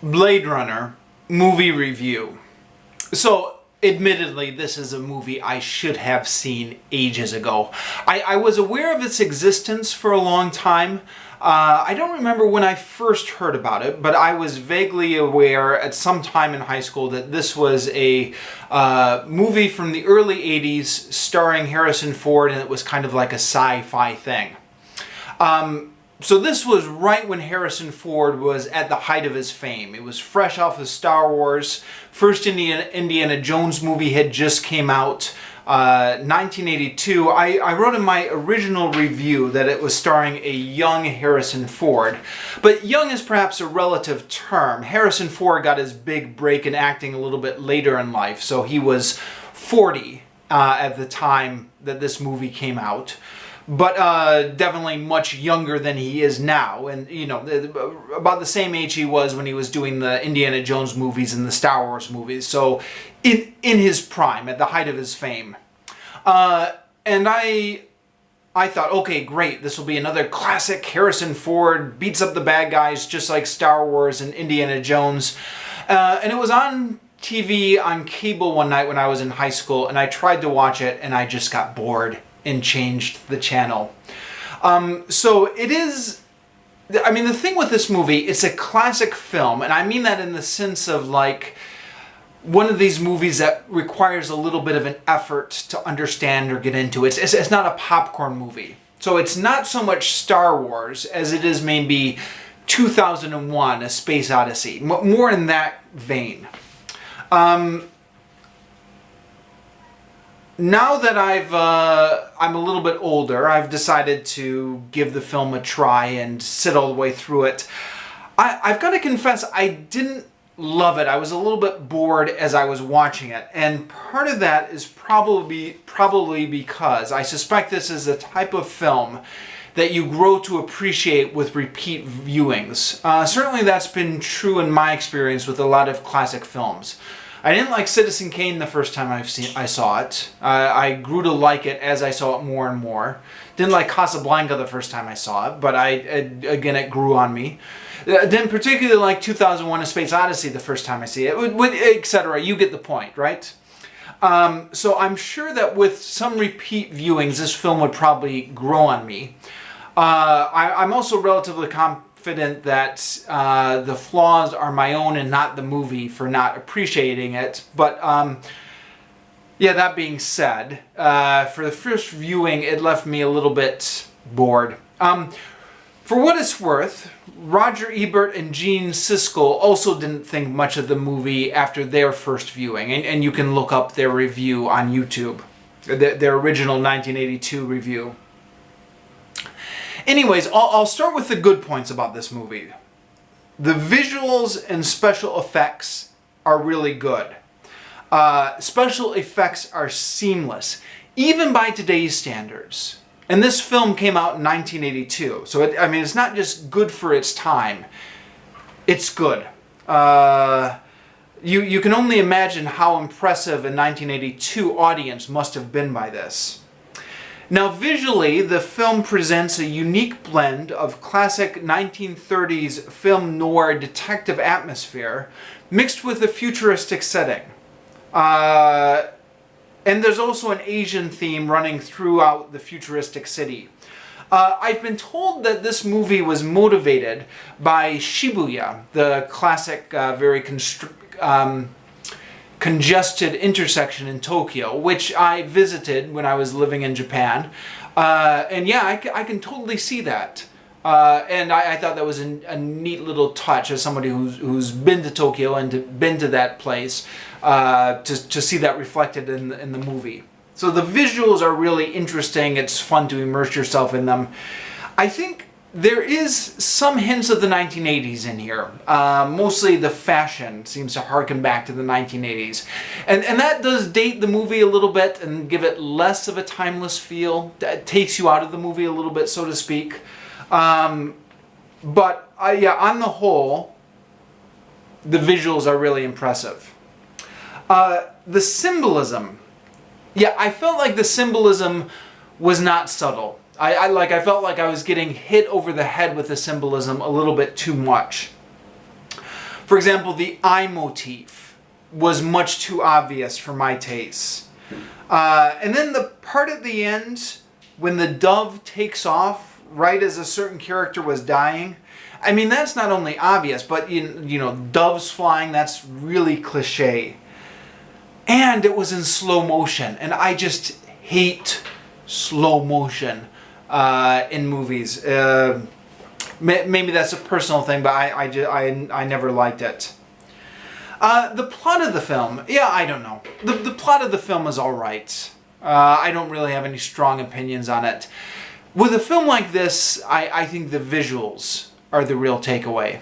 Blade Runner movie review. So, admittedly, this is a movie I should have seen ages ago. I was aware of its existence for a long time. I don't remember when I first heard about it, but I was vaguely aware at some time in high school that this was a movie from the early 80s starring Harrison Ford, and it was kind of like a sci-fi thing. So this was right when Harrison Ford was at the height of his fame. It was fresh off of Star Wars. First Indiana Jones movie had just came out, 1982. I wrote in my original review that it was starring a young Harrison Ford. But young is perhaps a relative term. Harrison Ford got his big break in acting a little bit later in life, so he was 40 at the time that this movie came out. But definitely much younger than he is now, and you know, about the same age he was when he was doing the Indiana Jones movies and the Star Wars movies. So, in his prime, at the height of his fame, and I thought, okay, great, this will be another classic Harrison Ford beats up the bad guys just like Star Wars and Indiana Jones, and it was on TV on cable one night when I was in high school, and I tried to watch it, and I just got bored and changed the channel. So it is, I mean, the thing with this movie, it's a classic film, and I mean that in the sense of like one of these movies that requires a little bit of an effort to understand or get into. It's not a popcorn movie. So it's not so much Star Wars as it is maybe 2001: A Space Odyssey, more in that vein. Now that I'm a little bit older, I've decided to give the film a try and sit all the way through it. I've got to confess, I didn't love it. I was a little bit bored as I was watching it, and part of that is probably because I suspect this is a type of film that you grow to appreciate with repeat viewings. Certainly that's been true in my experience with a lot of classic films. I didn't like Citizen Kane the first time I saw it. I grew to like it as I saw it more and more. Didn't like Casablanca the first time I saw it, but again, it grew on me. Didn't particularly like 2001: A Space Odyssey the first time I see it, etc. You get the point, right? So I'm sure that with some repeat viewings, this film would probably grow on me. I'm also relatively confident that the flaws are my own and not the movie for not appreciating it. But yeah, that being said, for the first viewing, it left me a little bit bored. For what it's worth, Roger Ebert and Gene Siskel also didn't think much of the movie after their first viewing, and you can look up their review on YouTube, their original 1982 review. Anyways, I'll start with the good points about this movie. The visuals and special effects are really good. Special effects are seamless, even by today's standards. And this film came out in 1982, so I mean, it's not just good for its time, it's good. You can only imagine how impressive a 1982 audience must have been by this. Now, visually, the film presents a unique blend of classic 1930s film noir detective atmosphere mixed with a futuristic setting. And there's also an Asian theme running throughout the futuristic city. I've been told that this movie was motivated by Shibuya, the classic, very congested intersection in Tokyo, which I visited when I was living in Japan. And yeah, I can totally see that. And I thought that was a neat little touch as somebody who's been to Tokyo and been to that place, to see that reflected in the movie. So the visuals are really interesting. It's fun to immerse yourself in them. I think there is some hints of the 1980s in here. Mostly the fashion seems to harken back to the 1980s. And that does date the movie a little bit and give it less of a timeless feel. That takes you out of the movie a little bit, so to speak. But yeah, on the whole, the visuals are really impressive. The symbolism. Yeah, I felt like the symbolism was not subtle. I felt like I was getting hit over the head with the symbolism a little bit too much. For example, the eye motif was much too obvious for my taste. And then the part at the end, when the dove takes off right as a certain character was dying, I mean, that's not only obvious, but, you know, doves flying, that's really cliche. And it was in slow motion, and I just hate slow motion in movies. Maybe that's a personal thing, but I never liked it. The plot of the film, yeah, I don't know. The plot of the film is alright. I don't really have any strong opinions on it. With a film like this, I think the visuals are the real takeaway.